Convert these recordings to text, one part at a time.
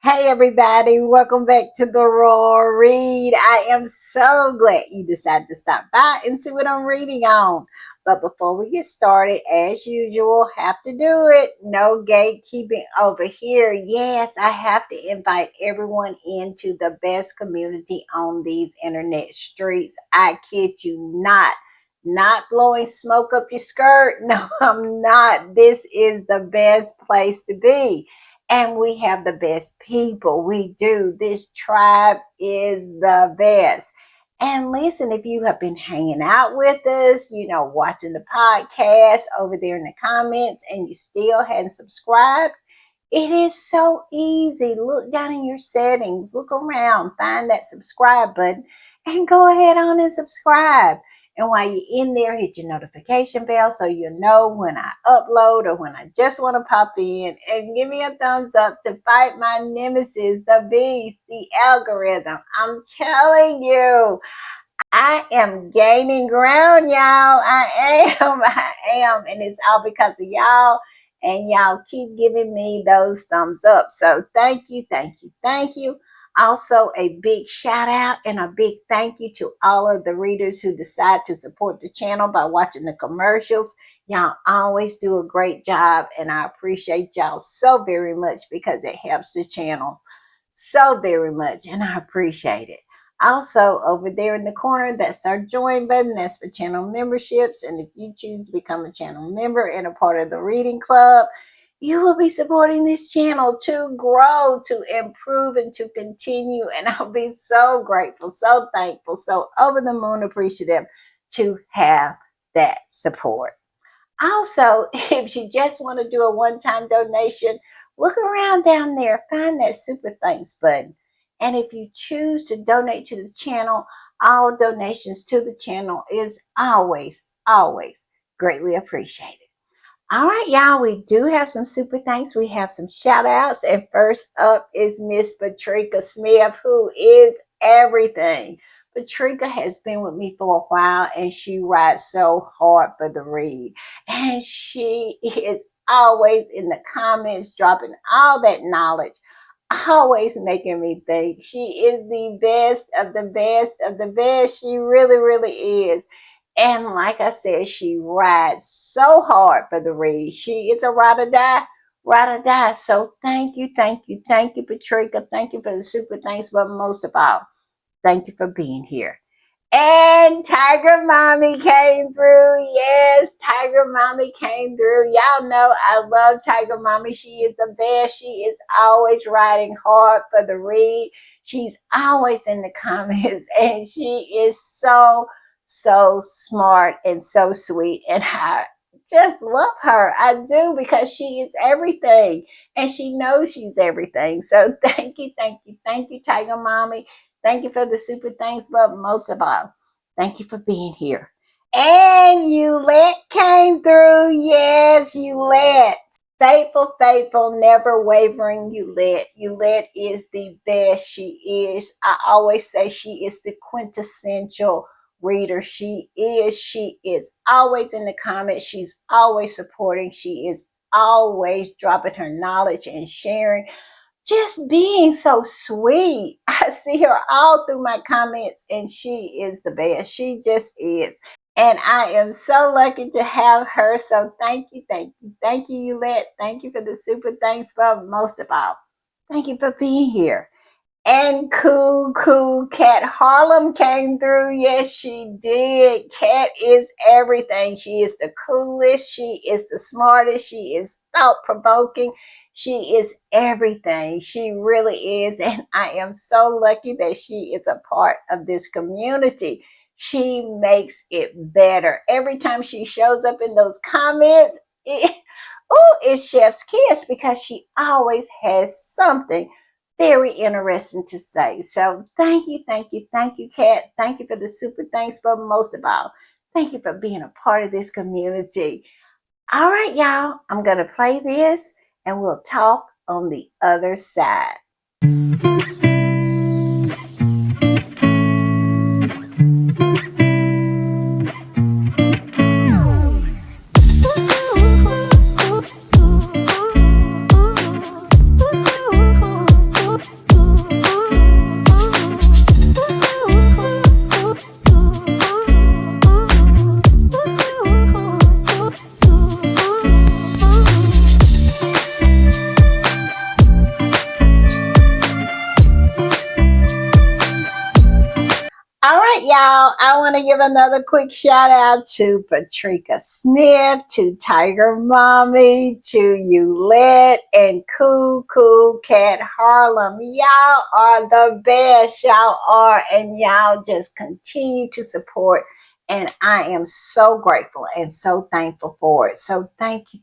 Hey everybody, welcome back to the Raw Read. I am so glad you decided to stop by and see what I'm reading on. But before we get started, as usual, have to do it. No gatekeeping over here. Yes, I have to invite everyone into the best community on these internet streets. I kid you not. Not blowing smoke up your skirt. No, I'm not. This is the best place to be, and we have the best people. We do. This tribe is the best. And listen, if you have been hanging out with us, watching the podcast over there in the comments, and you still hadn't subscribed, it is so easy. Look down in your settings, look around, find that subscribe button, and go ahead on and subscribe. And while you're in there, hit your notification bell so you know when I upload or when I just want to pop in, and give me a thumbs up to fight my nemesis, the beast, the algorithm. I'm telling you, I am gaining ground, y'all. I am. I am. And it's all because of y'all. And y'all keep giving me those thumbs up. So thank you, thank you, thank you. Also, a big shout out and a big thank you to all of the readers who decide to support the channel by watching the commercials. Y'all always do a great job, and I appreciate y'all so very much because it helps the channel so very much, and I appreciate it. Also, over there in the corner, that's our join button. That's for channel memberships. And if you choose to become a channel member and a part of the reading club, you will be supporting this channel to grow, to improve, and to continue. And I'll be so grateful, so thankful, so over the moon appreciative to have that support. Also, if you just want to do a one-time donation, look around down there, find that super thanks button. And if you choose to donate to the channel, all donations to the channel is always, always greatly appreciated. All right, y'all, we do have some super thanks. We have some shout outs. And first up is Miss Patricia Smith, who is everything. Patricia has been with me for a while, and she rides so hard for the read. And she is always in the comments dropping all that knowledge, always making me think. She is the best of the best of the best. She really, really is. And like I said, she rides so hard for the read. She is a ride or die, ride or die. So thank you, thank you, thank you, Patricia. Thank you for the super thanks, but most of all, thank you for being here. And Tiger Mommy came through. Yes, Tiger Mommy came through. Y'all know I love Tiger Mommy. She is the best. She is always riding hard for the read. She's always in the comments, and she is so, so smart and so sweet. And I just love her. I do, because she is everything, and she knows she's everything. So thank you, thank you, thank you, Tiger Mommy. Thank you for the super thanks, but most of all, thank you for being here. And Yulette came through. Yes, Yulette. Faithful, faithful, never wavering Yulette. Yulette is the best. She is. I always say she is the quintessential reader. She is. She is always in the comments. She's always supporting. She is always dropping her knowledge and sharing, just being so sweet. I see her all through my comments, and she is the best. She just is. And I am so lucky to have her. So thank you, thank you, thank you, Yulette. Thank you for the super thanks, but most of all, thank you for being here. And cool Cat Harlem came through. Yes, she did. Cat is everything. She is the coolest. She is the smartest. She is thought provoking. She is everything. She really is. And I am so lucky that she is a part of this community. She makes it better. Every time she shows up in those comments, it's chef's kiss, because she always has something very interesting to say. So thank you, thank you, thank you, Kat. Thank you for the super thanks, but most of all, thank you for being a part of this community. All right, y'all, I'm going to play this, and we'll talk on the other side. I want to give another quick shout out to Patricia Smith, to Tiger Mommy, to Eulette, and Cool Cat Harlem. Y'all are the best. Y'all are, and y'all just continue to support. And I am so grateful and so thankful for it. So thank you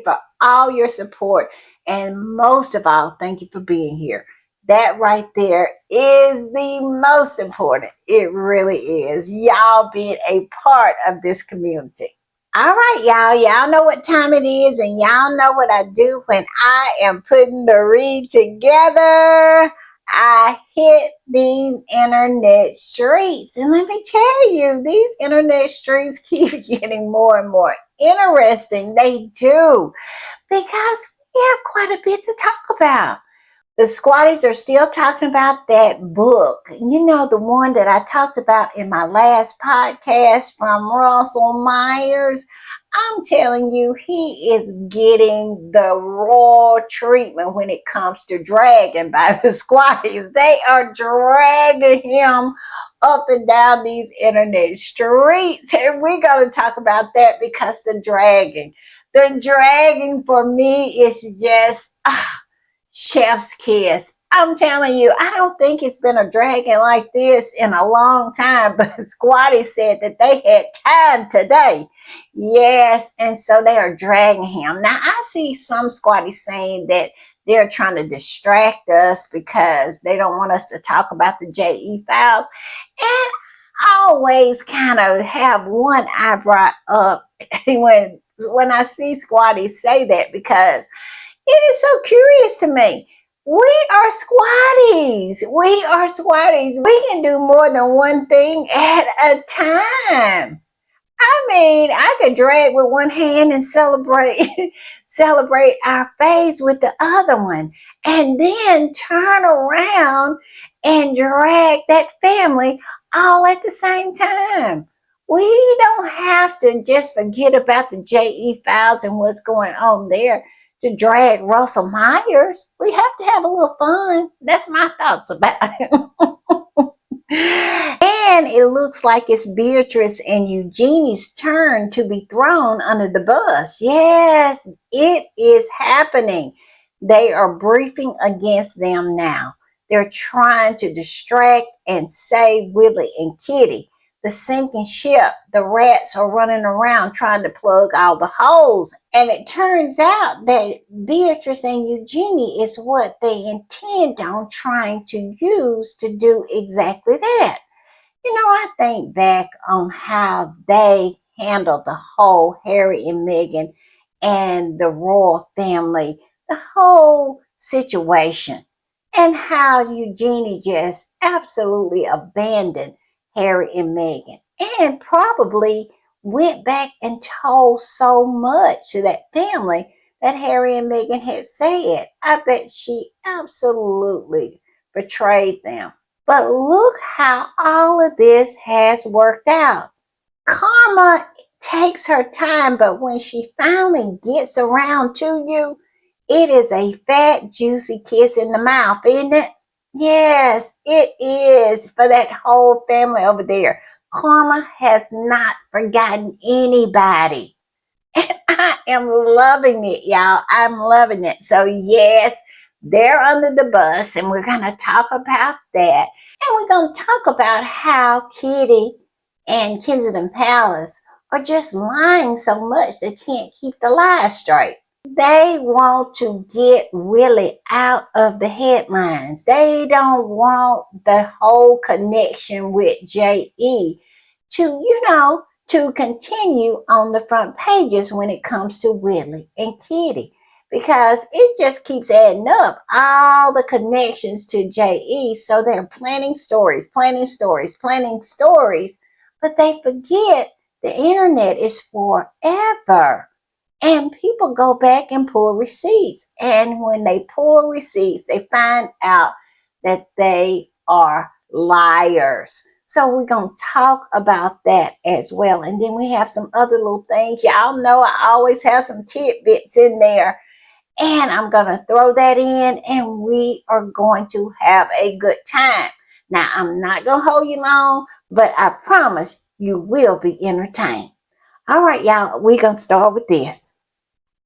for all your support. And most of all, thank you for being here. That right there is the most important. It really is. Y'all being a part of this community. All right, y'all. Y'all know what time it is, and y'all know what I do when I am putting the read together. I hit these internet streets. And let me tell you, these internet streets keep getting more and more interesting. They do, because we have quite a bit to talk about. The squatties are still talking about that book. You know, the one that I talked about in my last podcast from Russell Myers. I'm telling you, he is getting the raw treatment when it comes to dragging by the squatties. They are dragging him up and down these internet streets. And we're going to talk about that because the dragging for me is just chef's kiss. I'm telling you, I don't think it's been a dragon like this in a long time, but Squatty said that they had time today. Yes, and so they are dragging him. Now, I see some Squatty saying that they're trying to distract us because they don't want us to talk about the JE files. And I always kind of have one eyebrow up when I see Squatty say that, because it is so curious to me. We are squatties. We are squatties. We can do more than one thing at a time. I mean, I could drag with one hand and celebrate celebrate our phase with the other one, and then turn around and drag that family all at the same time. We don't have to just forget about the JE files and what's going on there to drag Russell Myers. We have to have a little fun. That's my thoughts about it. And it looks like it's Beatrice and Eugenie's turn to be thrown under the bus. Yes, it is happening. They are briefing against them now. They're trying to distract and save Willie and Kitty. The sinking ship, the rats are running around trying to plug all the holes. And it turns out that Beatrice and Eugenie is what they intend on trying to use to do exactly that. You know, I think back on how they handled the whole Harry and Meghan and the royal family, the whole situation, and how Eugenie just absolutely abandoned Harry and Meghan, and probably went back and told so much to that family that Harry and Meghan had said. I bet she absolutely betrayed them. But look how all of this has worked out. Karma takes her time, but when she finally gets around to you, it is a fat, juicy kiss in the mouth, isn't it? Yes, it is for that whole family over there. Karma has not forgotten anybody. And I am loving it, y'all. I'm loving it. So, yes, they're under the bus, and we're going to talk about that. And we're going to talk about how Kitty and Kensington Palace are just lying so much they can't keep the lies straight. They want to get Willie out of the headlines. They don't want the whole connection with JE to continue on the front pages when it comes to Willie and Kitty, because it just keeps adding up, all the connections to JE. So they're planning stories, but they forget the internet is forever. And people go back and pull receipts. And when they pull receipts, they find out that they are liars. So we're going to talk about that as well. And then we have some other little things. Y'all know I always have some tidbits in there. And I'm going to throw that in, and we are going to have a good time. Now, I'm not going to hold you long, but I promise you will be entertained. All right, y'all, we're going to start with this.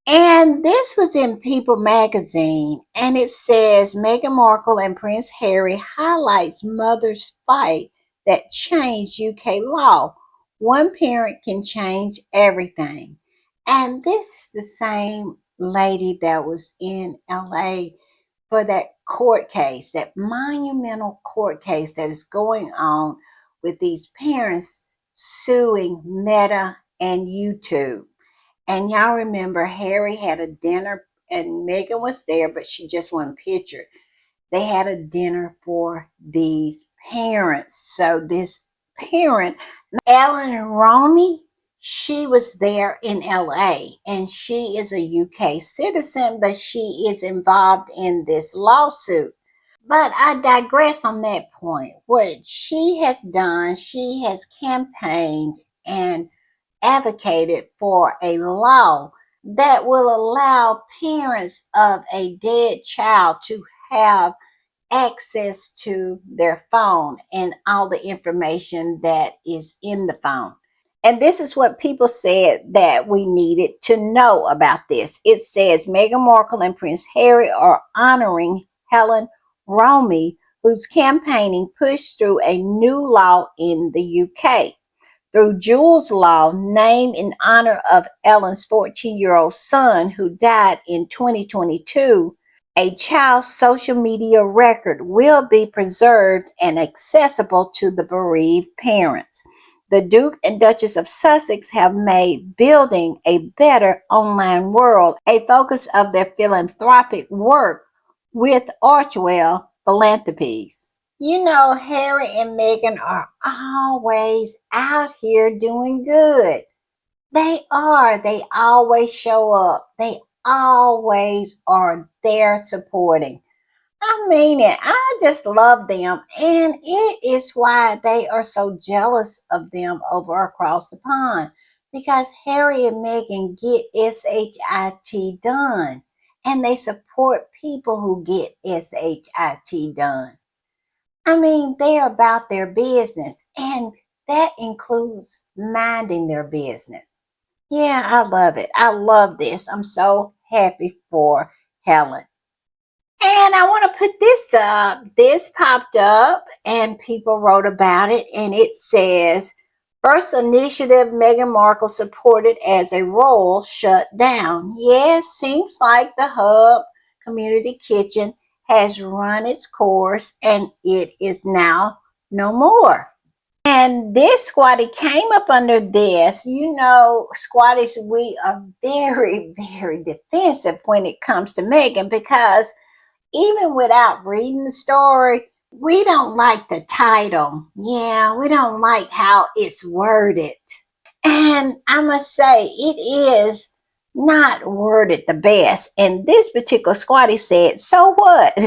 And this was in People magazine, and it says Meghan Markle and Prince Harry highlights mother's fight that changed UK law. One parent can change everything. And this is the same lady that was in LA for that court case, that monumental court case that is going on with these parents suing Meta and YouTube. And y'all remember Harry had a dinner and Meghan was there, but she just wasn't pictured. They had a dinner for these parents. So this parent, Ellen Romney, she was there in LA and she is a UK citizen, but she is involved in this lawsuit. But I digress on that point. What she has done, she has campaigned and advocated for a law that will allow parents of a dead child to have access to their phone and all the information that is in the phone. And this is what people said that we needed to know about this. It says Meghan Markle and Prince Harry are honoring Helen Romney, whose campaigning pushed through a new law in the UK through Jules Law, named in honor of Ellen's 14-year-old son who died in 2022. A child's social media record will be preserved and accessible to the bereaved parents. The Duke and Duchess of Sussex have made building a better online world a focus of their philanthropic work with Archewell Philanthropies. You know, Harry and Meghan are always out here doing good. They are. They always show up. They always are there supporting. I mean it. I just love them. And it is why they are so jealous of them over across the pond. Because Harry and Meghan get SHIT done. And they support people who get SHIT done. I mean, they're about their business, and that includes minding their business. Yeah, I love it. I love this. I'm so happy for Helen. And I want to put this up. This popped up, and people wrote about it, and it says, First initiative Meghan Markle supported as a royal shut down. Yes, seems like the Hub Community Kitchen has run its course and it is now no more. And this squatty came up under this. You know, squatties, we are very, very defensive when it comes to Meghan because even without reading the story, we don't like the title. Yeah, we don't like how it's worded. And I must say, it is not worded the best. And this particular squatty said, so what?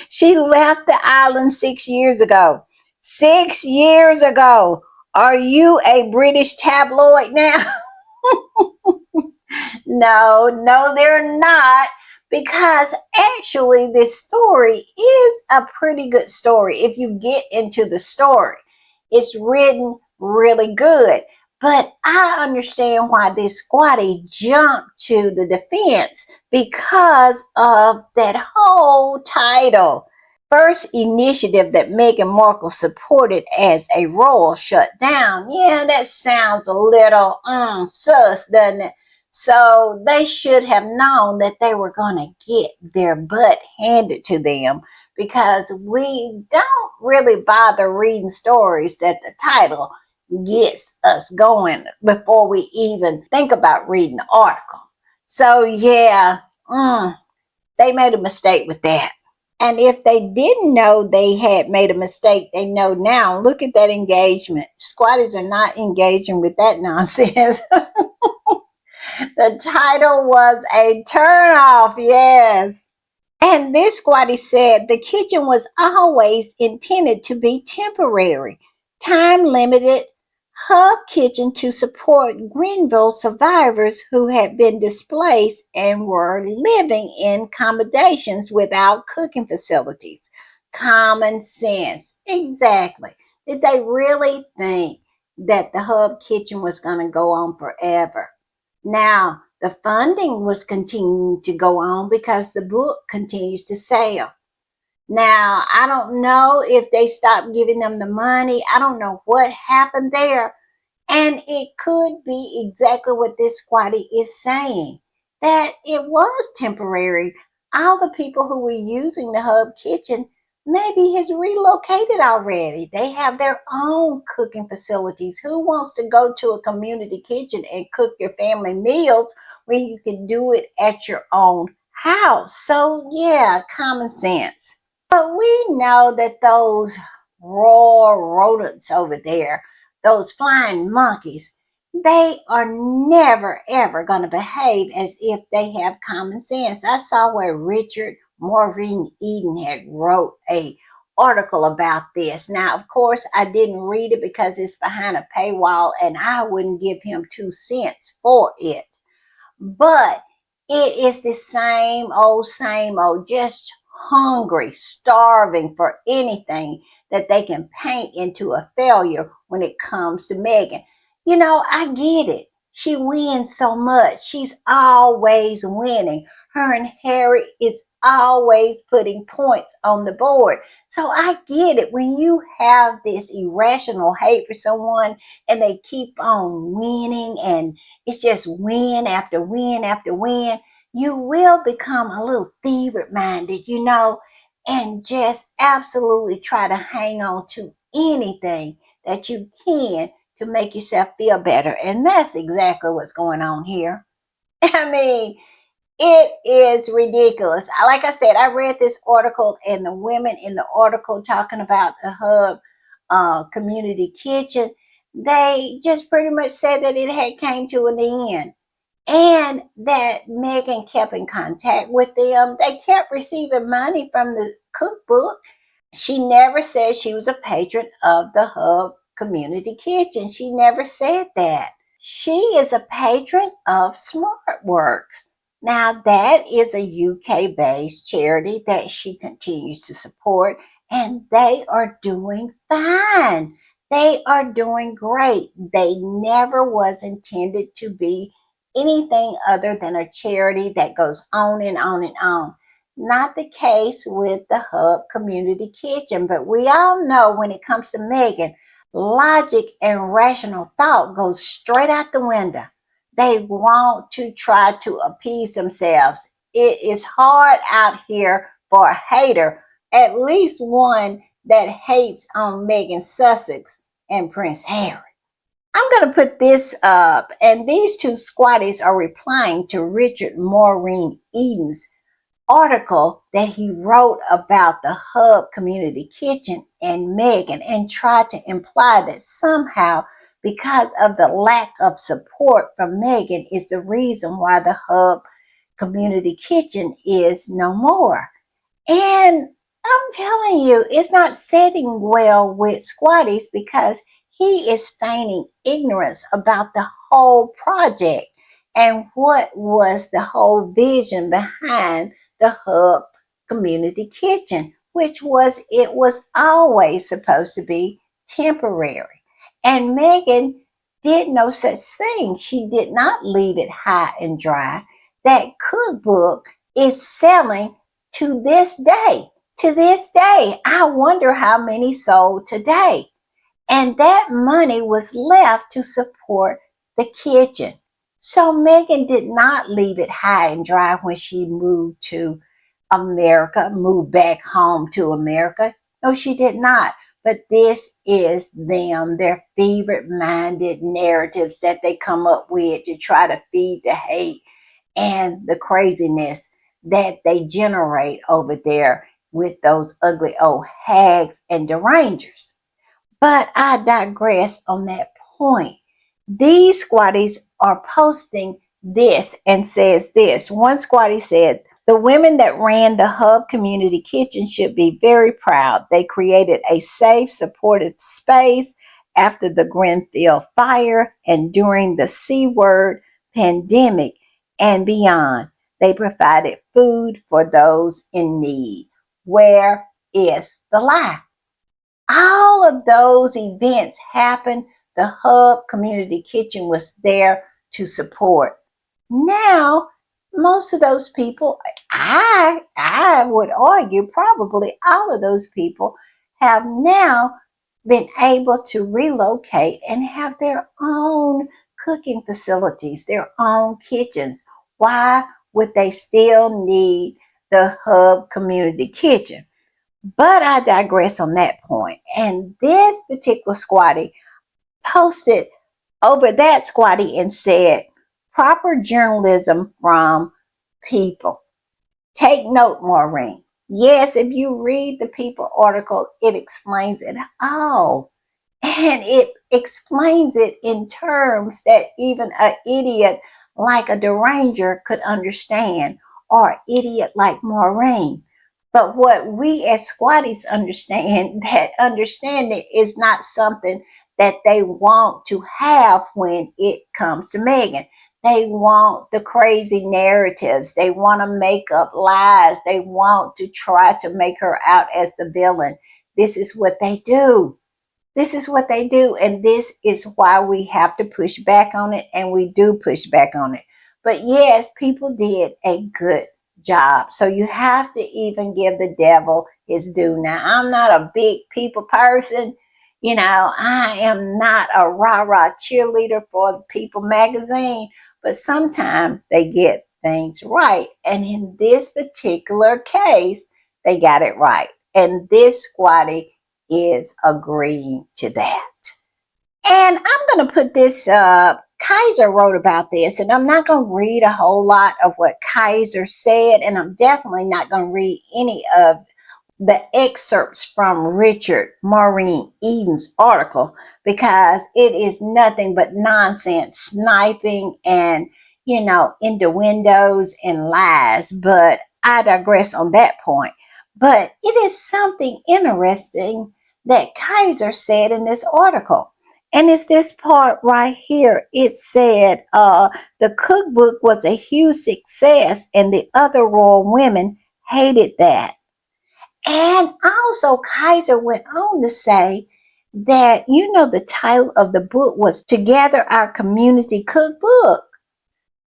She left the island 6 years ago. 6 years ago. Are you a British tabloid now? No, they're not. Because actually, this story is a pretty good story if you get into the story. It's written really good. But I understand why this squatty jumped to the defense because of that whole title. First initiative that Meghan Markle supported as a royal shut down. Yeah, that sounds a little sus, doesn't it? So they should have known that they were going to get their butt handed to them because we don't really bother reading stories that the title gets us going before we even think about reading the article. So yeah, they made a mistake with that. And if they didn't know they had made a mistake, they know now. Look at that engagement. Squatties are not engaging with that nonsense. The title was a turnoff, yes. And this squatty said the kitchen was always intended to be temporary, time limited hub kitchen to support Greenville survivors who had been displaced and were living in accommodations without cooking facilities. Common sense. Exactly. Did they really think that the Hub Kitchen was going to go on forever? Now, the funding was continuing to go on because the book continues to sell. Now, I don't know if they stopped giving them the money. I don't know what happened there. And it could be exactly what this squatty is saying, that it was temporary. All the people who were using the Hub Kitchen maybe has relocated already. They have their own cooking facilities. Who wants to go to a community kitchen and cook your family meals when you can do it at your own house? So, yeah, common sense. But we know that those raw rodents over there, those flying monkeys, they are never ever going to behave as if they have common sense. I saw where Richard Maureen Eden had wrote a article about this. Now, of course, I didn't read it because it's behind a paywall and I wouldn't give him 2 cents for it. But it is the same old, just hungry, starving for anything that they can paint into a failure when it comes to Megan. You know, I get it. She wins so much. She's always winning. Her and Harry is always putting points on the board. So I get it. When you have this irrational hate for someone and they keep on winning and it's just win after win after win, you will become a little fever minded, and just absolutely try to hang on to anything that you can to make yourself feel better. And that's exactly what's going on here. I mean, it is ridiculous. Like I said, I read this article, and the women in the article talking about the Hub Community Kitchen, they just pretty much said that it had came to an end and that Megan kept in contact with them. They kept receiving money from the cookbook. She never said she was a patron of the Hub Community Kitchen. She never said that. She is a patron of SmartWorks. Now, that is a UK based charity that she continues to support, and they are doing fine. They are doing great. They never was intended to be anything other than a charity that goes on and on and on. Not the case with the Hub Community Kitchen, but we all know when it comes to Megan, logic and rational thought goes straight out the window. They want to try to appease themselves. It is hard out here for a hater, at least one that hates on Megan Sussex and Prince Harry. I'm going to put this up, and these two squatties are replying to Richard Maureen Eden's article that he wrote about the Hub Community Kitchen and Megan, and tried to imply that somehow, because of the lack of support from Megan, is the reason why the Hub Community Kitchen is no more. And I'm telling you, it's not setting well with Squatties because he is feigning ignorance about the whole project and what was the whole vision behind the Hub Community Kitchen, which was it was always supposed to be temporary. And Megan did no such thing. She did not leave it high and dry. That cookbook is selling to this day. To this day, I wonder how many sold today. And that money was left to support the kitchen. So Megan did not leave it high and dry when she moved to America, moved back home to America. No, she did not. But this is them, their fevered minded narratives that they come up with to try to feed the hate and the craziness that they generate over there with those ugly old hags and derangers. But I digress on that point. These squatties are posting this and says this. One squatty said, the women that ran the Hub Community Kitchen should be very proud. They created a safe, supportive space after the Grenfell fire and during the C word pandemic and beyond. They provided food for those in need. Where is the lie? all of those events happened, the Hub Community Kitchen was there to support. Now, most of those people, I would argue probably all of those people have now been able to relocate and have their own cooking facilities, their own kitchens. Why would they still need the Hub Community Kitchen? But I digress on that point. And this particular squatty posted over that squatty and said, proper journalism from people. Take note, Maureen. Yes, if you read the People article, it explains it all. And it explains it in terms that even an idiot like a deranger could understand, or an idiot like Maureen. But what we as squatties understand, that understanding is not something that they want to have when it comes to Megan. They want the crazy narratives. They want to make up lies. They want to try to make her out as the villain. This is what they do. This is what they do, and this is why we have to push back on it, and we do push back on it. But yes, people did a good job. So you have to even give the devil his due. Now, I'm not a big people person. You know, I am not a rah-rah cheerleader for the People magazine, but sometimes they get things right. And in this particular case, they got it right. And this squatty is agreeing to that. And I'm going to put this up. Kaiser wrote about this, and I'm not going to read a whole lot of what Kaiser said, and I'm definitely not going to read any of the excerpts from Richard Maureen Eden's article because it is nothing but nonsense, sniping, and, innuendos and lies. But I digress on that point. But it is something interesting that Kaiser said in this article. And it's this part right here. It said the cookbook was a huge success, and the other royal women hated that. And also, Kaiser went on to say that, the title of the book was Together Our Community Cookbook.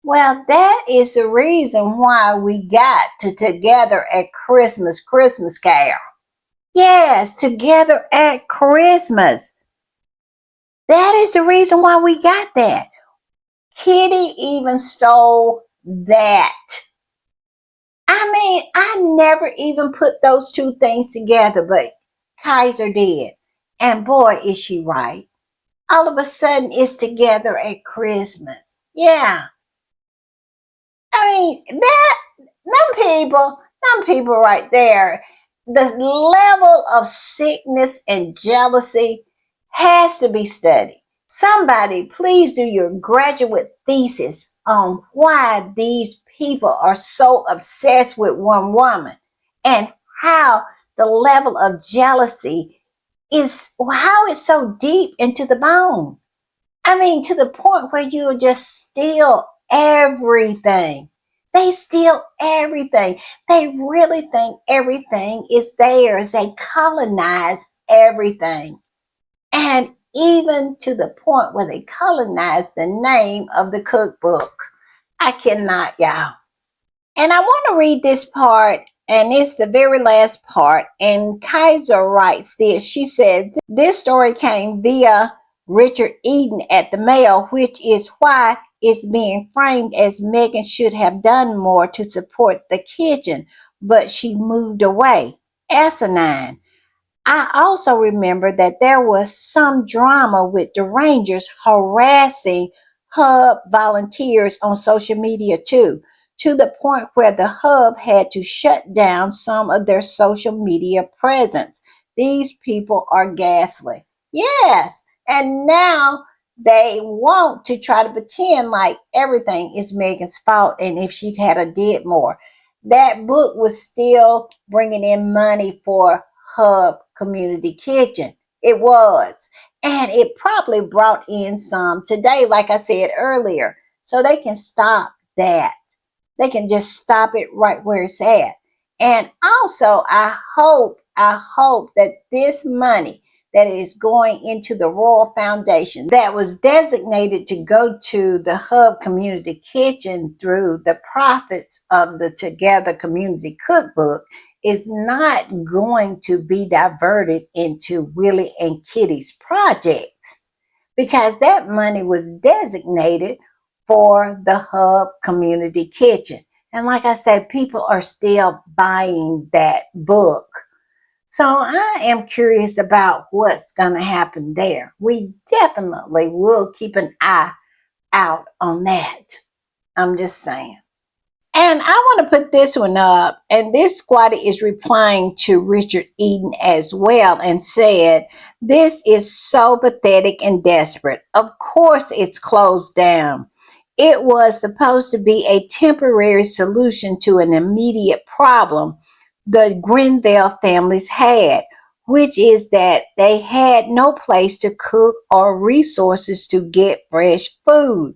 Well, that is the reason why we got to Together at Christmas Carol. Yes, Together at Christmas. That is the reason why we got that. Kitty even stole that. I mean, I never even put those two things together, but Kaiser did. And boy, is she right. All of a sudden, it's Together at Christmas. Yeah. I mean, them people right there, the level of sickness and jealousy has to be studied. Somebody, please do your graduate thesis on why these people are so obsessed with one woman and how the level of jealousy is, how it's so deep into the bone. I mean, to the point where you just steal everything. They steal everything. They really think everything is theirs. They colonize everything. And even to the point where they colonize the name of the cookbook. I cannot, y'all. And I want to read this part, and it's the very last part. And Kaiser writes this. She said, this story came via Richard Eden at the Mail, which is why it's being framed as Megan should have done more to support the kitchen, but she moved away. Asinine. I also remember that there was some drama with the Rangers harassing Hub volunteers on social media too, to the point where the Hub had to shut down some of their social media presence. These people are ghastly. Yes, and now they want to try to pretend like everything is Megan's fault, and if she had a did more. That book was still bringing in money for Hub Community Kitchen. It was. And it probably brought in some today, like I said earlier. So they can stop that. They can just stop it right where it's at. And also, I hope that this money that is going into the Royal Foundation that was designated to go to the Hub Community Kitchen through the profits of the Together Community Cookbook is not going to be diverted into Willie and Kitty's projects, because that money was designated for the Hub Community Kitchen. And like I said, people are still buying that book. So I am curious about what's going to happen there. We definitely will keep an eye out on that. I'm just saying. And I want to put this one up. And this squatter is replying to Richard Eden as well and said, "This is so pathetic and desperate. Of course, it's closed down. It was supposed to be a temporary solution to an immediate problem the Grenville families had, which is that they had no place to cook or resources to get fresh food.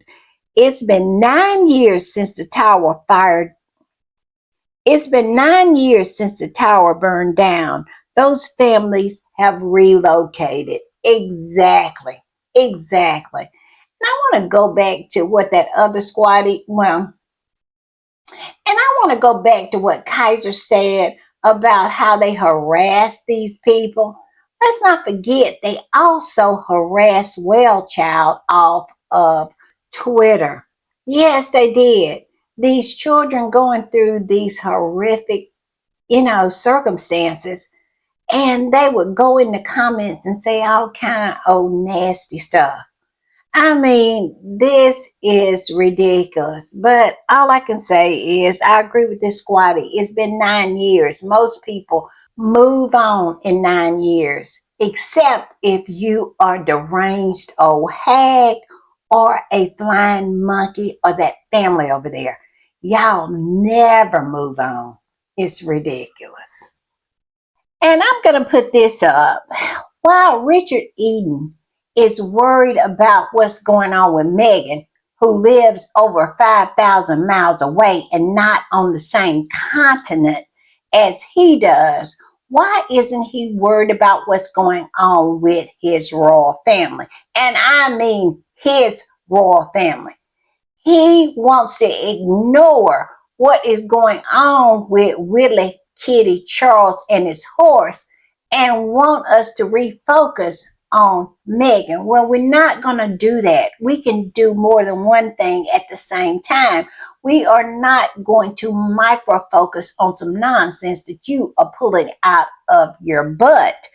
It's been 9 years since the tower fired. It's been 9 years since the tower burned down. Those families have relocated." Exactly. Exactly. And I want to go back to what that other squatty, well, and I want to go back to what Kaiser said about how they harass these people. Let's not forget they also harass Wellchild off of Twitter. Yes, they did. These children going through these horrific, circumstances, and they would go in the comments and say all kind of old nasty stuff. I mean, this is ridiculous. But all I can say is I agree with this squatty. It's been 9 years. Most people move on in 9 years, except if you are deranged old hag or a flying monkey or that family over there. Y'all never move on. It's ridiculous. And I'm going to put this up. While Richard Eden is worried about what's going on with Megan, who lives over 5,000 miles away and not on the same continent as he does, why isn't he worried about what's going on with his royal family? And I mean his royal family. He wants to ignore what is going on with Willie, Kitty, Charles, and his horse and want us to refocus on Megan. Well, we're not going to do that. We can do more than one thing at the same time. We are not going to micro focus on some nonsense that you are pulling out of your butt.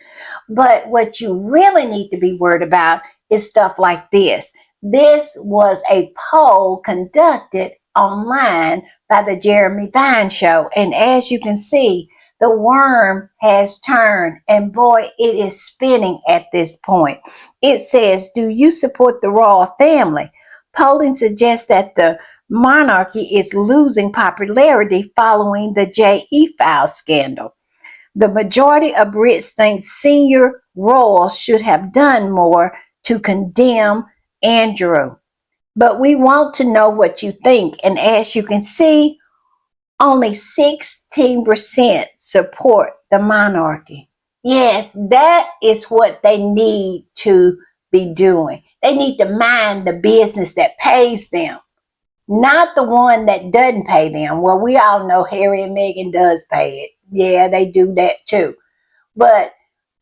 But what you really need to be worried about is stuff like this. This was a poll conducted online by the Jeremy Vine Show. And as you can see, the worm has turned, and boy, it is spinning at this point. It says, "Do you support the royal family?" Polling suggests that the monarchy is losing popularity following the J.E. File scandal. The majority of Brits think senior royals should have done more to condemn Andrew. But we want to know what you think. And as you can see, only 16% support the monarchy. Yes, that is what they need to be doing. They need to mind the business that pays them, not the one that doesn't pay them. Well, we all know Harry and Meghan does pay it. Yeah, they do that too. But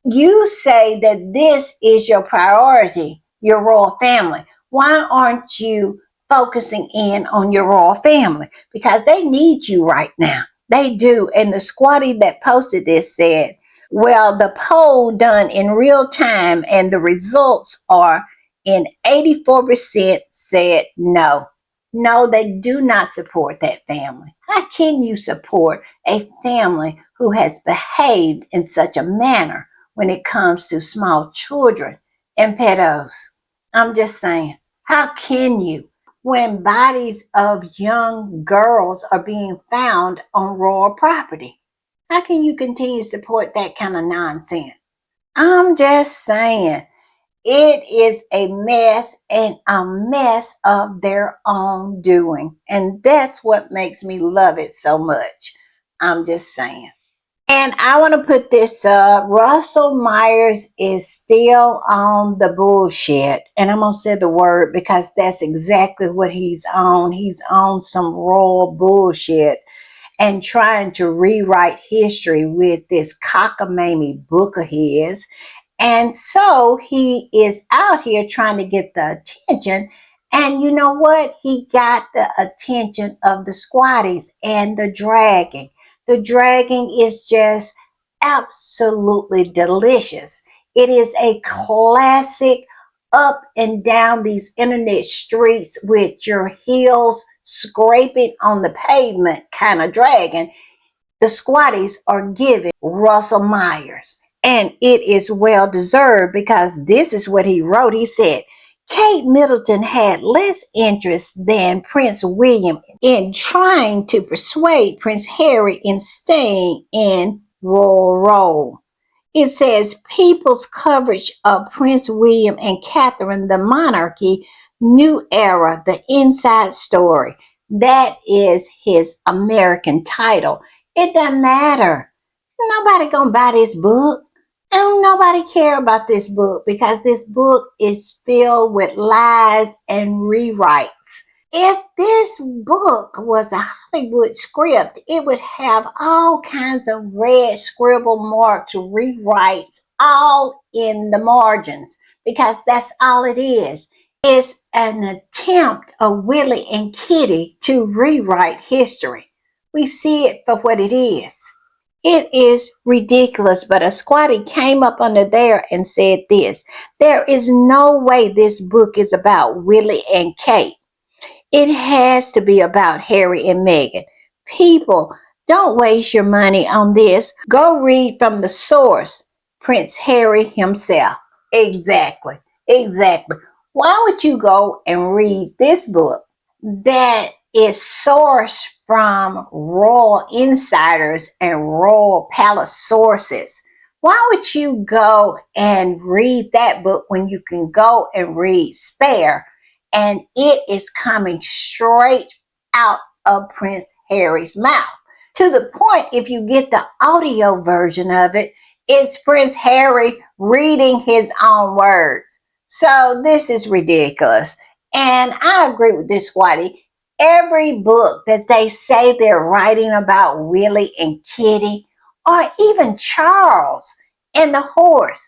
you say that this is your priority, your royal family. Why aren't you focusing in on your royal family? Because they need you right now. They do. And the squatty that posted this said, well, the poll done in real time and the results are in 84% said no. No, they do not support that family. How can you support a family who has behaved in such a manner when it comes to small children and pedos? I'm just saying, how can you when bodies of young girls are being found on royal property? How can you continue to support that kind of nonsense? I'm just saying, it is a mess and a mess of their own doing. And that's what makes me love it so much. I'm just saying. And I want to put this up. Russell Myers is still on the bullshit. And I'm going to say the word because that's exactly what he's on. He's on some royal bullshit and trying to rewrite history with this cockamamie book of his. And so he is out here trying to get the attention. And you know what? He got the attention of the squatties and the dragon. The dragon is just absolutely delicious. It is a classic up and down these internet streets with your heels scraping on the pavement kind of dragon. The squatties are giving Russell Myers. And it is well deserved because this is what he wrote. He said, Kate Middleton had less interest than Prince William in trying to persuade Prince Harry in staying in Royal Row. It says people's coverage of Prince William and Catherine, the monarchy, new era, the inside story. That is his American title. It doesn't matter. Nobody gonna buy this book. Don't nobody care about this book because this book is filled with lies and rewrites. If this book was a Hollywood script, it would have all kinds of red scribble marks, rewrites, all in the margins, because that's all it is. It's an attempt of Willie and Kitty to rewrite history. We see it for what it is. It is ridiculous, but a squatty came up under there and said this. There is no way this book is about Willie and Kate. It has to be about Harry and Meghan. People, don't waste your money on this. Go read from the source, Prince Harry himself. Exactly. Exactly. Why would you go and read this book that is sourced from royal insiders and royal palace sources? Why would you go and read that book when you can go and read Spare, and it is coming straight out of Prince Harry's mouth? To the point, if you get the audio version of it, it's Prince Harry reading his own words. So this is ridiculous. And I agree with this, Whitey. Every book that they say they're writing about Willie and Kitty, or even Charles and the horse,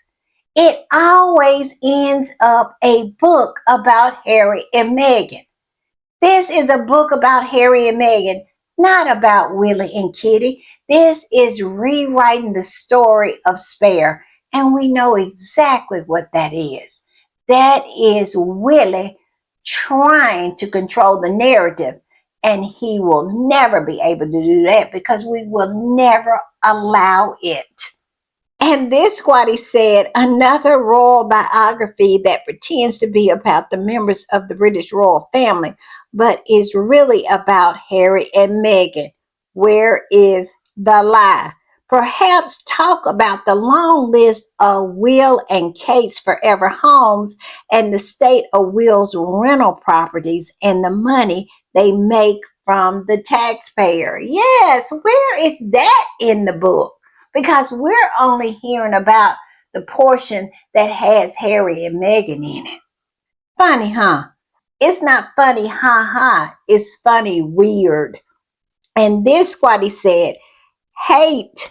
it always ends up a book about Harry and Meghan. This is a book about Harry and Meghan, not about Willie and Kitty. This is rewriting the story of Spare, and we know exactly what that is. That is Willie trying to control the narrative, and he will never be able to do that because we will never allow it. And this, Squatty said, another royal biography that pretends to be about the members of the British royal family, but is really about Harry and Meghan. Where is the lie? Perhaps talk about the long list of Will and Kate's forever homes and the state of Will's rental properties and the money they make from the taxpayer. Yes, where is that in the book? Because we're only hearing about the portion that has Harry and Meghan in it. Funny, huh? It's not funny, ha ha. It's funny, weird. And this, what he said, hate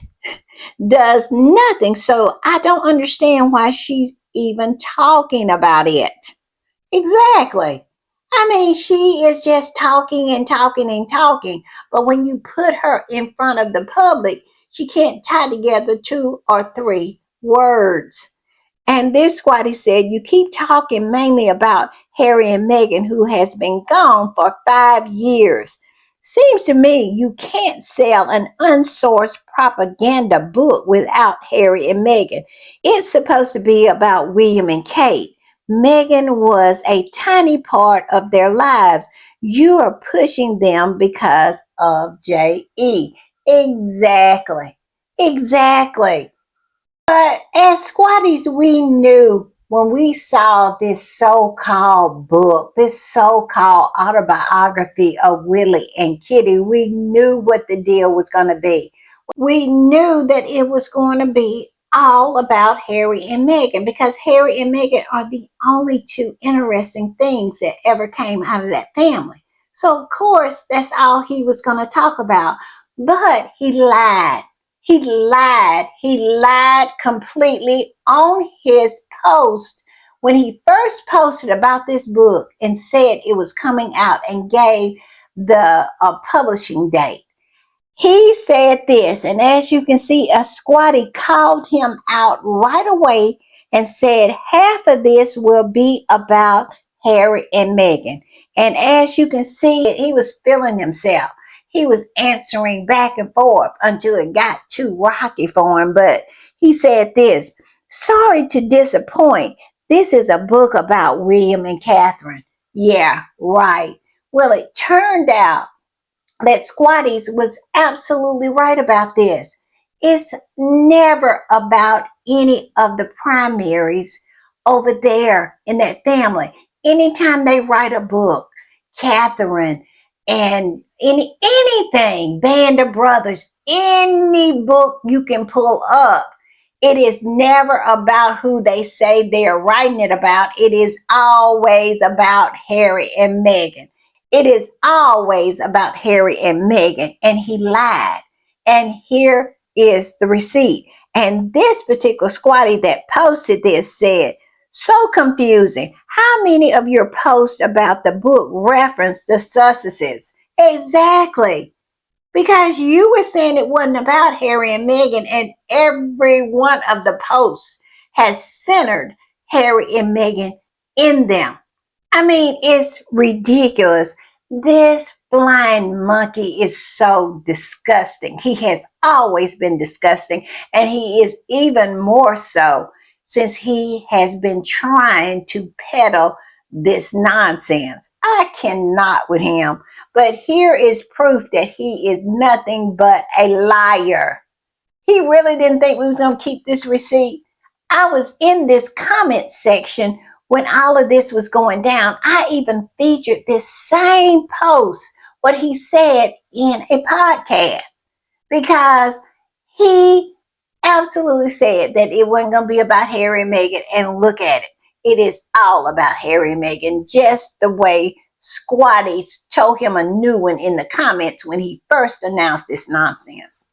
does nothing. So I don't understand why she's even talking about it. Exactly. I mean, she is just talking and talking and talking. But when you put her in front of the public, she can't tie together two or three words. And this squatty said, you keep talking mainly about Harry and Meghan, who has been gone for 5 years. Seems to me you can't sell an unsourced propaganda book without Harry and Meghan. It's supposed to be about William and Kate. Meghan was a tiny part of their lives. You are pushing them because of J.E. Exactly. Exactly. But as squatties, we knew when we saw this so-called book, this so-called autobiography of Willie and Kitty, we knew what the deal was going to be. we knew that it was going to be all about Harry and Meghan because Harry and Meghan are the only two interesting things that ever came out of that family. So, of course, that's all he was going to talk about. But he lied. He lied. He lied completely on his post when he first posted about this book and said it was coming out and gave the publishing date. He said this, and as you can see, a squatty called him out right away and said half of this will be about Harry and Meghan. And as you can see, he was feeling himself. He was answering back and forth until it got too rocky for him. But he said this, sorry to disappoint. This is a book about William and Catherine. Yeah, right. Well, it turned out that Squatties was absolutely right about this. It's never about any of the primaries over there in that family. Anytime they write a book, Catherine and anything, Band of Brothers, any book you can pull up, it is never about who they say they are writing it about. It is always about Harry and Meghan. It is always about Harry and Meghan, and he lied. And here is the receipt. And this particular squatty that posted this said, so confusing. How many of your posts about the book reference the Sussexes? Exactly. Because you were saying it wasn't about Harry and Meghan, and every one of the posts has centered Harry and Meghan in them. I mean, it's ridiculous. This blind monkey is so disgusting. He has always been disgusting, and he is even more so since he has been trying to peddle this nonsense. I cannot with him. But here is proof that he is nothing but a liar. He really didn't think we was going to keep this receipt. I was in this comment section when all of this was going down. I even featured this same post, what he said in a podcast, because he absolutely said that it wasn't going to be about Harry and Meghan. And look at it. It is all about Harry and Meghan, just the way Squatties told him a new one in the comments when he first announced this nonsense.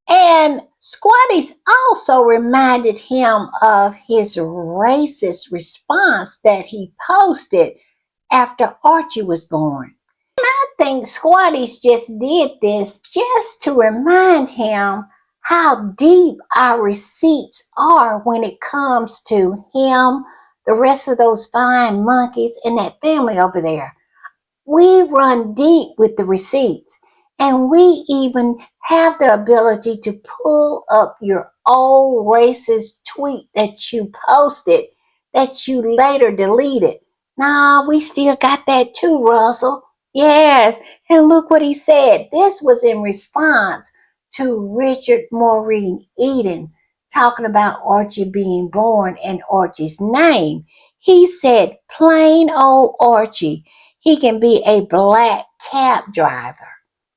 And Squatties also reminded him of his racist response that he posted after Archie was born. I think Squatties just did this just to remind him how deep our receipts are when it comes to him, the rest of those fine monkeys, and that family over there. We run deep with the receipts, and we even have the ability to pull up your old racist tweet that you posted that you later deleted. Nah, we still got that too, Russell. Yes, and look what he said. This was in response to Richard Maureen Eden talking about Archie being born and Archie's name. He said, plain old Archie. He can be a black cab driver.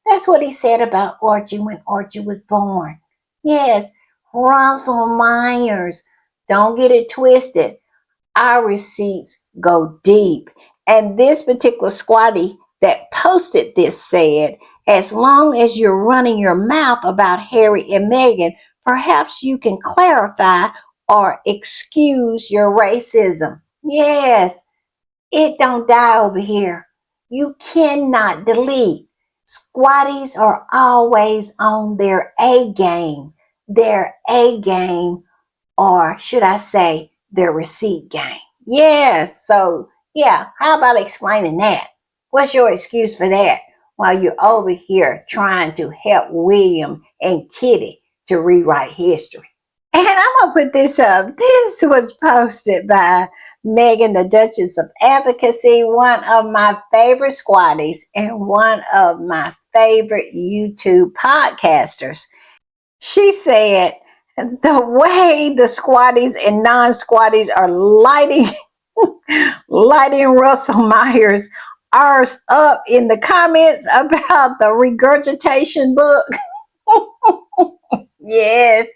That's what he said about Archie when Archie was born. Yes, Russell Myers. Don't get it twisted. Our receipts go deep. And this particular squatty that posted this said, as long as you're running your mouth about Harry and Meghan, perhaps you can clarify or excuse your racism. Yes, it don't die over here. You cannot delete. Squatties are always on their A game. Their A game, or should I say, their receipt game. Yes, so yeah, how about explaining that? What's your excuse for that while you're over here trying to help William and Kitty to rewrite history? And I'm going to put this up. This was posted by Megan, the Duchess of Advocacy, one of my favorite squatties and one of my favorite YouTube podcasters. She said, the way the squatties and non-squatties are lighting Russell Myers ours up in the comments about the regurgitation book. Yes,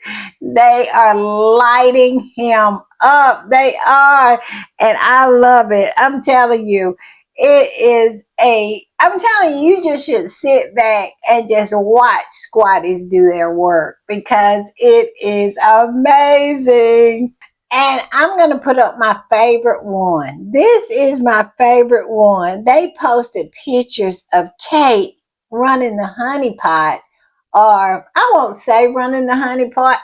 they are lighting him up. They are. And I love it. I'm telling you, I'm telling you, you just should sit back and just watch squatties do their work because it is amazing. And I'm going to put up my favorite one. This is my favorite one. They posted pictures of Kate running the honey pot, or I won't say running the honey pot,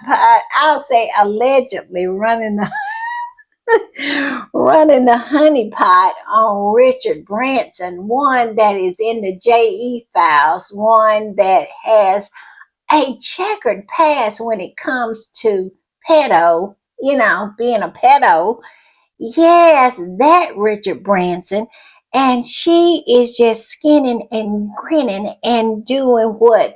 I'll say allegedly running the running the honey pot on Richard Branson, one that is in the JE files, one that has a checkered past when it comes to pedo, being a pedo. Yes, that Richard Branson. And she is just skinning and grinning and doing what,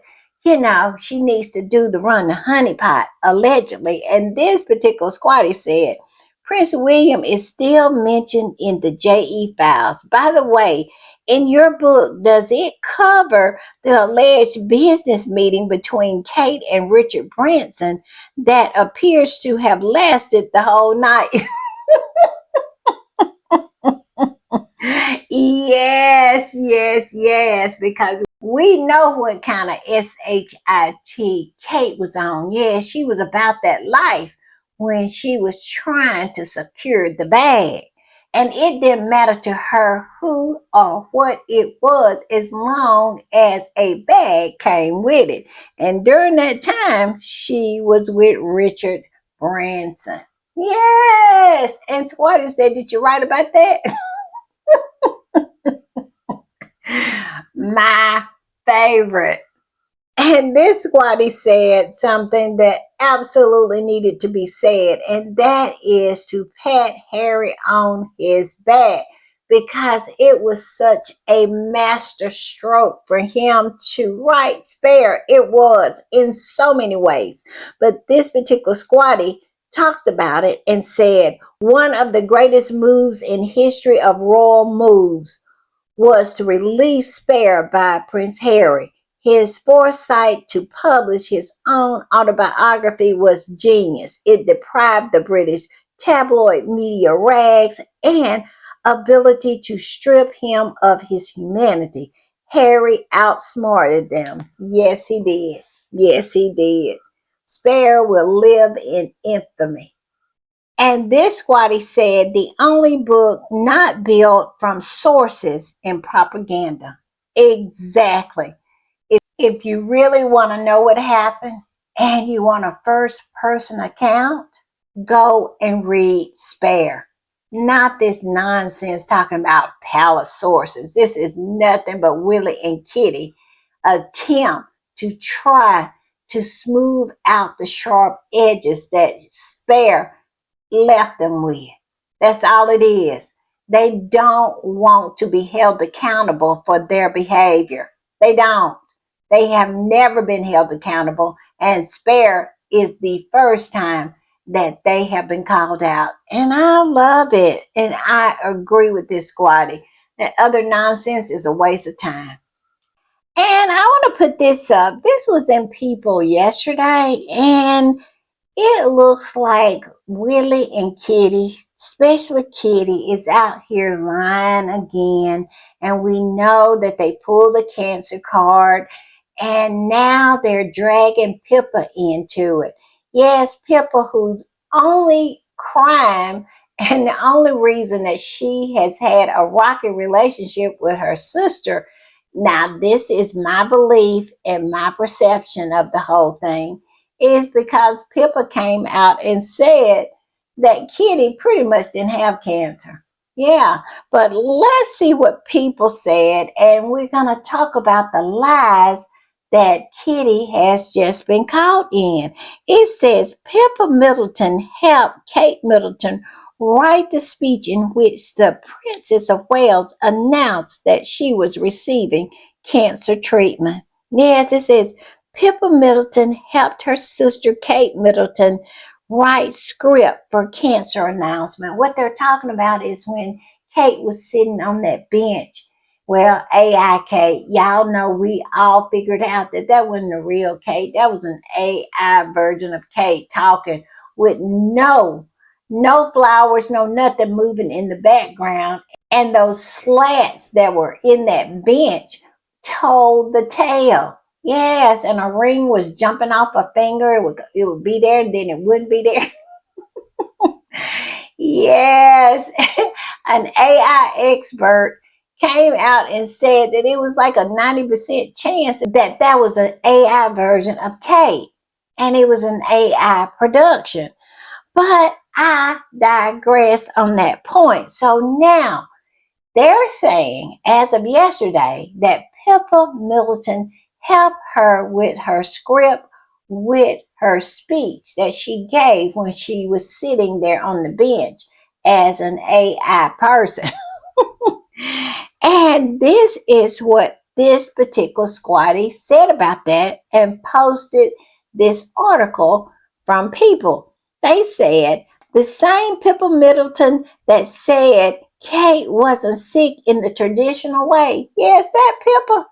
she needs to do to run the honeypot, allegedly. And this particular squatty said, Prince William is still mentioned in the JE files. By the way, in your book, does it cover the alleged business meeting between Kate and Richard Branson that appears to have lasted the whole night? Yes, yes, yes, because we know what kind of SHIT Kate was on. Yeah, she was about that life when she was trying to secure the bag. And it didn't matter to her who or what it was as long as a bag came with it. And during that time, she was with Richard Branson. Yes. And Squatty said, did you write about that? My favorite. And this squatty said something that absolutely needed to be said, and that is to pat Harry on his back because it was such a master stroke for him to write Spare. It was in so many ways. But this particular squatty talks about it and said, one of the greatest moves in history of royal moves was to release Spare by Prince Harry. His foresight to publish his own autobiography was genius. It deprived the British tabloid media rags and ability to strip him of his humanity. Harry outsmarted them. Yes, he did. Yes, he did. Spare will live in infamy. And this squatty said the only book not built from sources in propaganda. Exactly. If you really want to know what happened and you want a first person account, go and read Spare. Not this nonsense talking about palace sources. This is nothing but Willie and Kitty attempt to try to smooth out the sharp edges that Spare left them with. That's all it is. They don't want to be held accountable for their behavior. They don't. They have never been held accountable, and Spare is the first time that they have been called out. And I love it. And I agree with this squatty. That other nonsense is a waste of time. And I want to put this up. This was in People yesterday, and it looks like Willie and Kitty, especially Kitty, is out here lying again. And we know that they pulled the cancer card and now they're dragging Pippa into it. Yes, Pippa, whose only crime and the only reason that she has had a rocky relationship with her sister. Now, this is my belief and my perception of the whole thing is because Pippa came out and said that Kitty pretty much didn't have cancer. Yeah, but let's see what people said, and we're going to talk about the lies that Kitty has just been caught in. It says Pippa Middleton helped Kate Middleton write the speech in which the Princess of Wales announced that she was receiving cancer treatment. Yes, it says Pippa Middleton helped her sister Kate Middleton write script for cancer announcement. What they're talking about is when Kate was sitting on that bench Well, AI Kate, y'all know we all figured out that that wasn't the real Kate. That was an AI version of Kate talking with no flowers, no nothing moving in the background. And those slats that were in that bench told the tale. Yes, and a ring was jumping off a finger. It would be there, and then it wouldn't be there. Yes, an AI expert came out and said that it was like a 90% chance that that was an AI version of Kate and it was an AI production. But I digress on that point. So now they're saying, as of yesterday, that Pippa Middleton helped her with her script, with her speech that she gave when she was sitting there on the bench as an AI person. And this is what this particular squatty said about that and posted this article from People. They said the same Pippa Middleton that said Kate wasn't sick in the traditional way. Yes, that Pippa.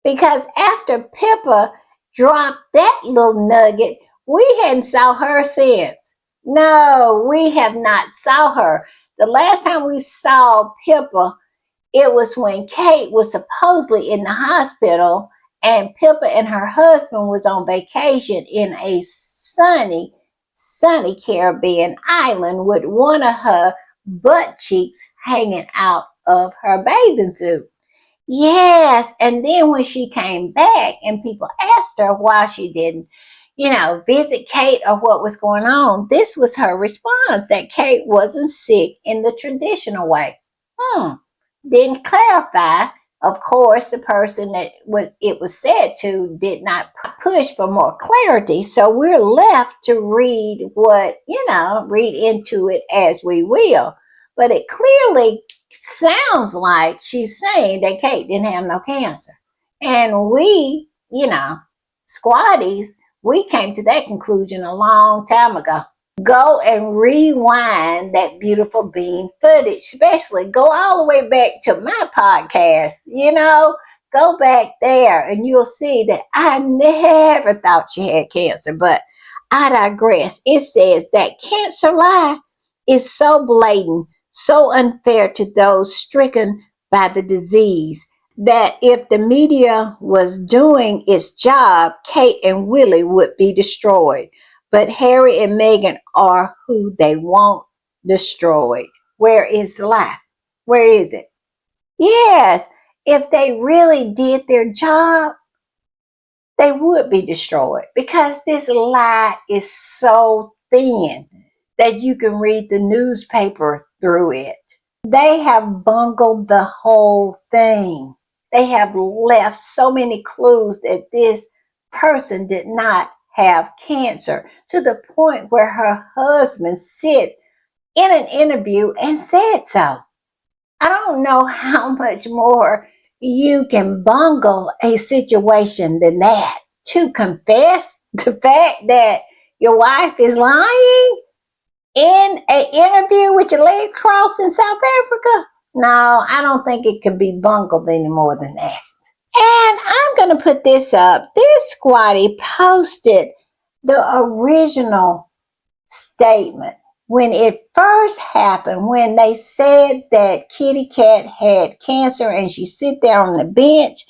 Because after Pippa dropped that little nugget, we hadn't saw her since. No, we have not saw her. The last time we saw Pippa, it was when Kate was supposedly in the hospital and Pippa and her husband was on vacation in a sunny Caribbean island with one of her butt cheeks hanging out of her bathing suit. Yes, and then when she came back and people asked her why she didn't, visit Kate or what was going on, this was her response that Kate wasn't sick in the traditional way. Didn't clarify. Of course, the person that it was said to did not push for more clarity. So we're left to read read into it as we will. But it clearly sounds like she's saying that Kate didn't have no cancer. And we, squatties, we came to that conclusion a long time ago. Go and rewind that beautiful bean footage, especially go all the way back to my podcast, go back there and you'll see that I never thought she had cancer, but I digress. It says that cancer lie is so blatant, so unfair to those stricken by the disease that if the media was doing its job, Kate and Willie would be destroyed. But Harry and Meghan are who they want destroyed. Where is the lie? Where is it? Yes, if they really did their job, they would be destroyed because this lie is so thin that you can read the newspaper through it. They have bungled the whole thing. They have left so many clues that this person did not have cancer to the point where her husband sit in an interview and said so. I don't know how much more you can bungle a situation than that. To confess the fact that your wife is lying in an interview with your legs crossed in South Africa? No, I don't think it can be bungled any more than that. And I'm going to put this up. This squatty posted the original statement when it first happened, when they said that Kitty Cat had cancer and she sit there on the bench.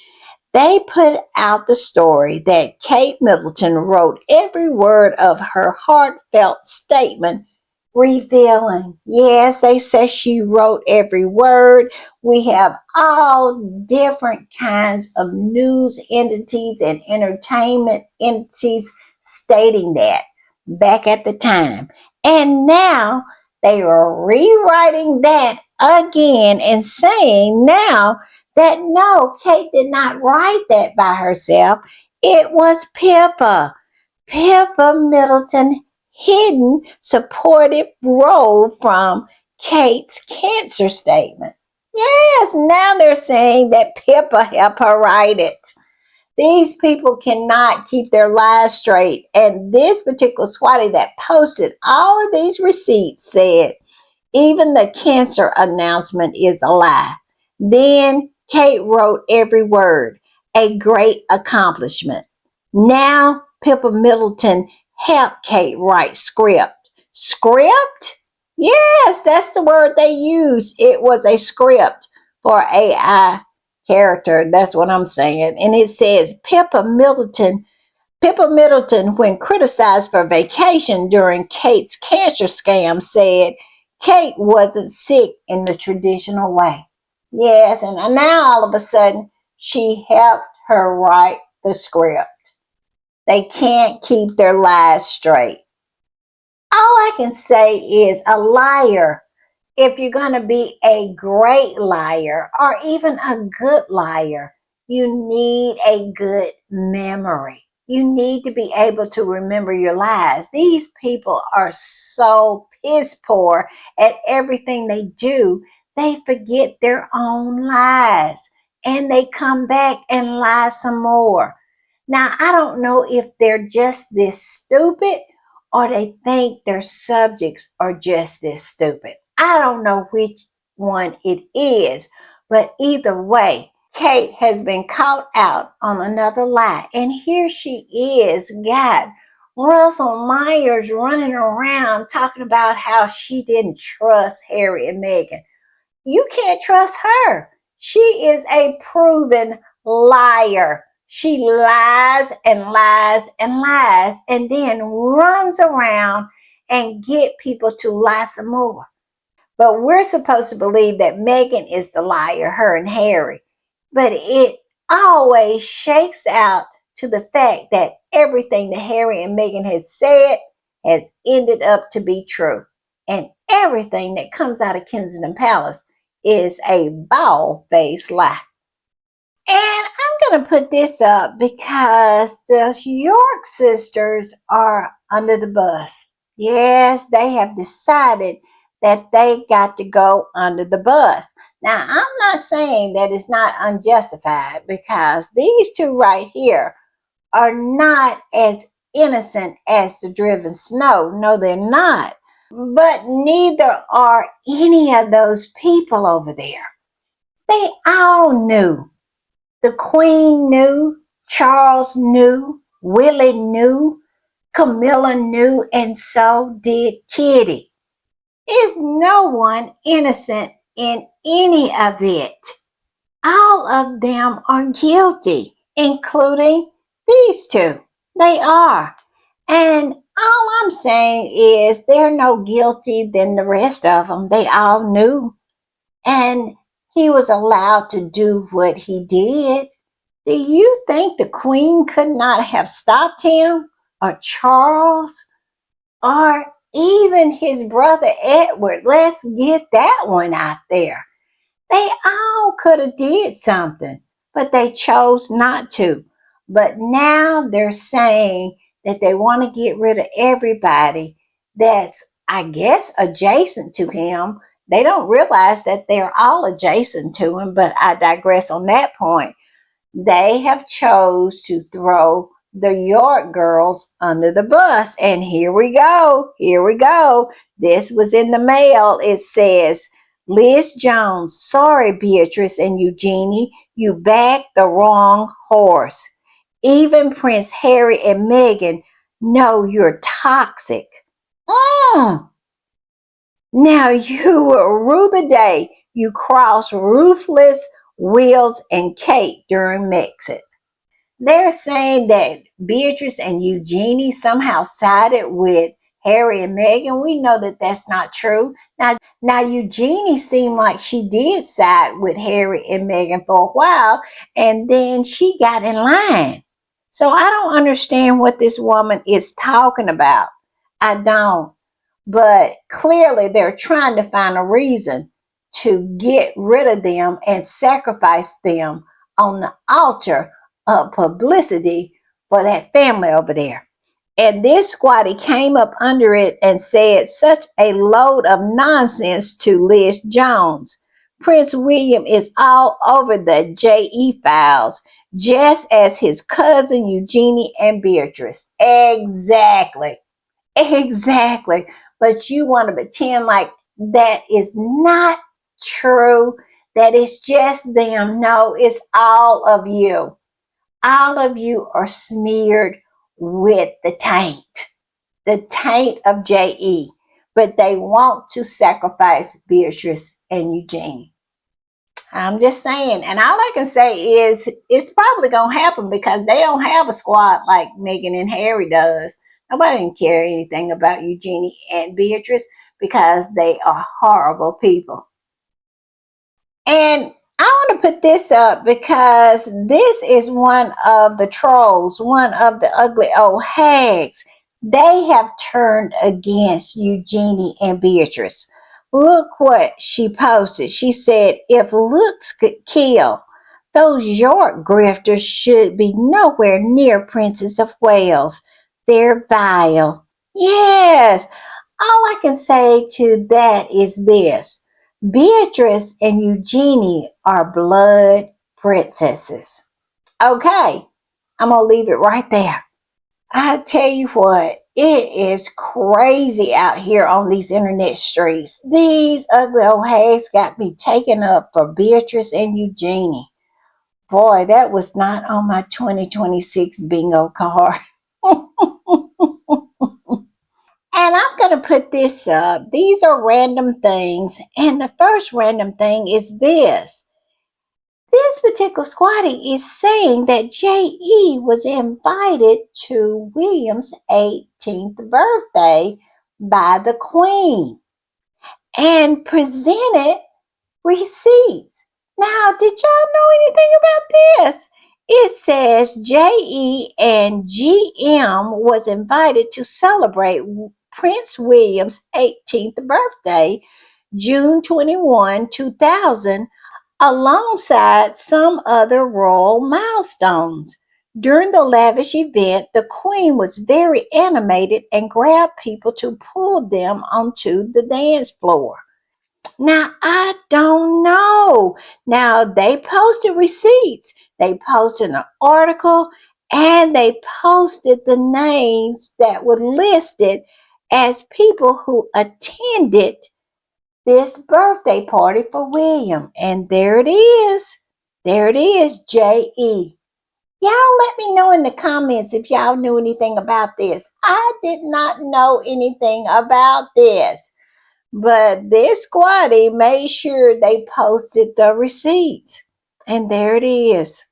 They put out the story that Kate Middleton wrote every word of her heartfelt statement, revealing. Yes, they say she wrote every word. We have all different kinds of news entities and entertainment entities stating that back at the time. And now they are rewriting that again and saying now that no, Kate did not write that by herself. It was Pippa. Pippa Middleton hidden supportive role from Kate's cancer statement. Yes, now they're saying that Pippa helped her write it. These people cannot keep their lies straight. And this particular squatty that posted all of these receipts said, even the cancer announcement is a lie. Then Kate wrote every word, a great accomplishment. Now, Pippa Middleton helped Kate write script. Script? Yes, that's the word they used. It was a script for AI character. That's what I'm saying. And it says Pippa Middleton, when criticized for vacation during Kate's cancer scam, said Kate wasn't sick in the traditional way. Yes, and now all of a sudden she helped her write the script. They can't keep their lies straight. All I can say is a liar, if you're going to be a great liar or even a good liar, you need a good memory. You need to be able to remember your lies. These people are so piss poor at everything they do, they forget their own lies and they come back and lie some more. Now, I don't know if they're just this stupid or they think their subjects are just this stupid. I don't know which one it is, but either way, Kate has been caught out on another lie. And here she is, got Russell Myers running around talking about how she didn't trust Harry and Meghan. You can't trust her. She is a proven liar. She lies and lies and lies and then runs around and get people to lie some more. But we're supposed to believe that Meghan is the liar, her and Harry. But it always shakes out to the fact that everything that Harry and Meghan has said has ended up to be true. And everything that comes out of Kensington Palace is a bald-faced lie. And I'm going to put this up because the York sisters are under the bus. Yes, they have decided that they got to go under the bus. Now, I'm not saying that it's not unjustified because these two right here are not as innocent as the driven snow. No, they're not. But neither are any of those people over there. They all knew. The Queen knew, Charles knew, Willie knew, Camilla knew, and so did Kitty. Is no one innocent in any of it? All of them are guilty, including these two. They are. And all I'm saying is they're no guilty than the rest of them. They all knew. And he was allowed to do what he did. Do you think the Queen could not have stopped him, or Charles, or even his brother Edward? Let's get that one out there. They all could have did something, but they chose not to. But now they're saying that they want to get rid of everybody that's, I guess, adjacent to him. They don't realize that they're all adjacent to him, but I digress on that point. They have chose to throw the York girls under the bus. And here we go. Here we go. This was in the mail. It says, Liz Jones, sorry, Beatrice and Eugenie, you backed the wrong horse. Even Prince Harry and Meghan know you're toxic. Mm. Now you will rue the day you cross ruthless Wills and Kate during Brexit. They're saying that Beatrice and Eugenie somehow sided with Harry and Meghan. We know that that's not true. Now Eugenie seemed like she did side with Harry and Meghan for a while, and then she got in line. So I don't understand what this woman is talking about. I don't. But clearly, they're trying to find a reason to get rid of them and sacrifice them on the altar of publicity for that family over there. And this squatty came up under it and said such a load of nonsense to Liz Jones. Prince William is all over the JE files, just as his cousin Eugenie and Beatrice. Exactly. Exactly. But you want to pretend like that is not true, that it's just them. No, it's all of you. All of you are smeared with the taint of JE. But they want to sacrifice Beatrice and Eugenie. I'm just saying, and all I can say is it's probably gonna happen because they don't have a squad like Meghan and Harry does. Nobody didn't care anything about Eugenie and Beatrice because they are horrible people. And I want to put this up because this is one of the trolls, one of the ugly old hags. They have turned against Eugenie and Beatrice. Look what she posted. She said, if looks could kill, those York grifters should be nowhere near Princess of Wales. They're vile. Yes, all I can say to that is this. Beatrice and Eugenie are blood princesses. Okay, I'm going to leave it right there. I tell you what, it is crazy out here on these internet streets. These ugly old hags got me taken up for Beatrice and Eugenie. Boy, that was not on my 2026 bingo card. And I'm going to put this up. These are random things. And the first random thing is this. This particular squatty is saying that J.E. was invited to William's 18th birthday by the Queen and presented receipts. Now, did y'all know anything about this? It says J.E. and G.M. was invited to celebrate Prince William's 18th birthday, June 21, 2000, alongside some other royal milestones. During the lavish event, the Queen was very animated and grabbed people to pull them onto the dance floor. Now, I don't know. Now, they posted receipts, they posted an article, and they posted the names that were listed as people who attended this birthday party for William. And there it is. There it is, J.E. Y'all let me know in the comments if y'all knew anything about this. I did not know anything about this. But this squatty made sure they posted the receipts. And there it is.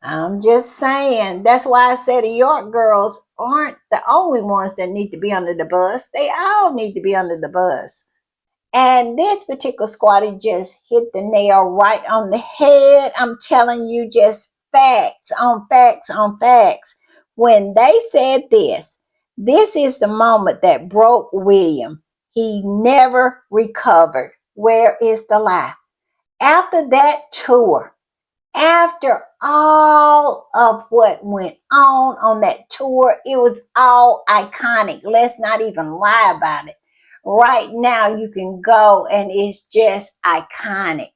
I'm just saying. That's why I said the York girls aren't the only ones that need to be under the bus. They all need to be under the bus. And this particular squatty just hit the nail right on the head. I'm telling you, just facts on facts on facts. When they said this is the moment that broke William. He never recovered. Where is the lie? After that tour, after all of what went on that tour, it was all iconic. Let's not even lie about it. Right now, you can go and it's just iconic.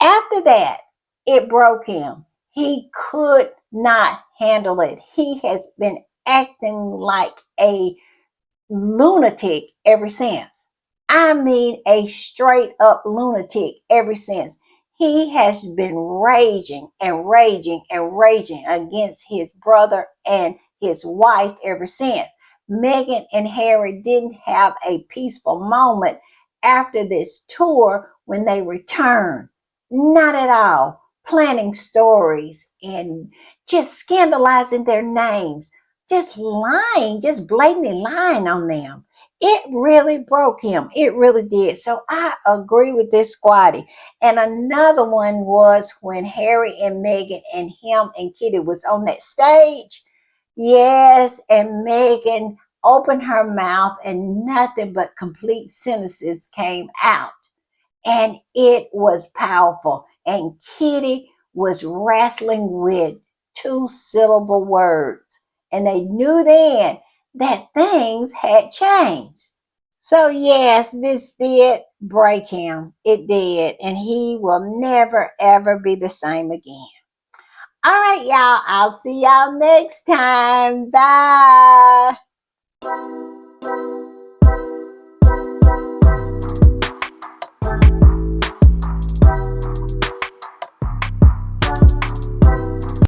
After that, it broke him. He could not handle it. He has been acting like a lunatic ever since. I mean, a straight up lunatic ever since. He has been raging and raging and raging against his brother and his wife ever since. Meghan and Harry didn't have a peaceful moment after this tour when they returned. Not at all. Planning stories and just scandalizing their names, just lying, just blatantly lying on them. It really broke him. It really did. So I agree with this squatty. And another one was when Harry and Meghan and him and Kitty was on that stage. Yes, and Meghan opened her mouth and nothing but complete sentences came out. And it was powerful. And Kitty was wrestling with two-syllable words. And they knew then that things had changed. So, yes, this did break him. It did. And he will never, ever be the same again. All right, y'all. I'll see y'all next time. Bye.